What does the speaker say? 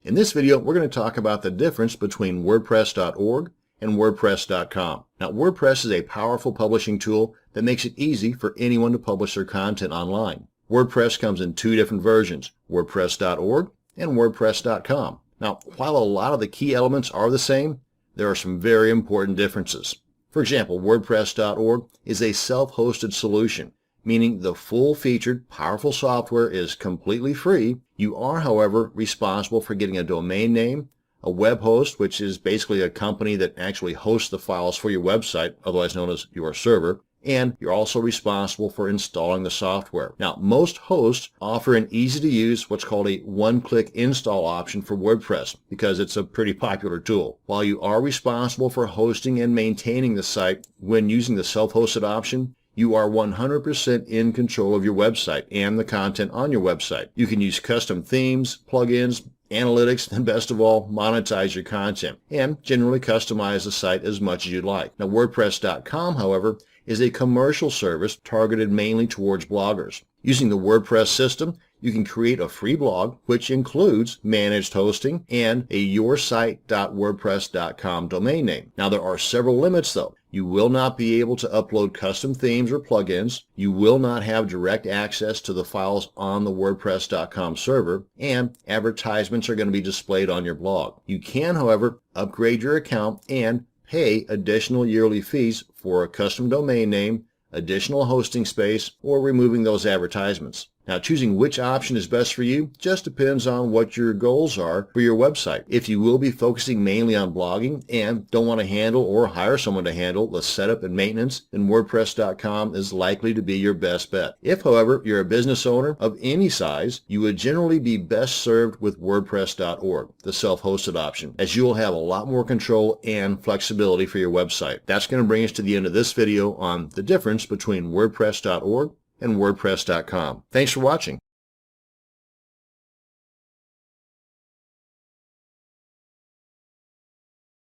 In this video, we're going to talk about the difference between WordPress.org and WordPress.com. Now, WordPress is a powerful publishing tool that makes it easy for anyone to publish their content online. WordPress comes in two different versions, WordPress.org and WordPress.com. Now, while a lot of the key elements are the same, there are some very important differences. For example, WordPress.org is a self-hosted solution, meaning the full-featured, powerful software is completely free. You are, however, responsible for getting a domain name, a web host, which is basically a company that actually hosts the files for your website, otherwise known as your server, and you're also responsible for installing the software. Now, most hosts offer an easy-to-use, what's called a one-click install option for WordPress because it's a pretty popular tool. While you are responsible for hosting and maintaining the site when using the self-hosted option, you are 100% in control of your website and the content on your website. You can use custom themes, plugins, analytics, and best of all, monetize your content and generally customize the site as much as you'd like. Now, WordPress.com, however, is a commercial service targeted mainly towards bloggers. Using the WordPress system, you can create a free blog, which includes managed hosting and a yoursite.wordpress.com domain name. Now, there are several limits, though. You will not be able to upload custom themes or plugins. You will not have direct access to the files on the WordPress.com server, and advertisements are going to be displayed on your blog. You can, however, upgrade your account and pay additional yearly fees for a custom domain name, additional hosting space, or removing those advertisements. Now, choosing which option is best for you just depends on what your goals are for your website. If you will be focusing mainly on blogging and don't want to handle or hire someone to handle the setup and maintenance, then WordPress.com is likely to be your best bet. If, however, you're a business owner of any size, you would generally be best served with WordPress.org, the self-hosted option, as you will have a lot more control and flexibility for your website. That's going to bring us to the end of this video on the difference between WordPress.org and WordPress.com. Thanks for watching.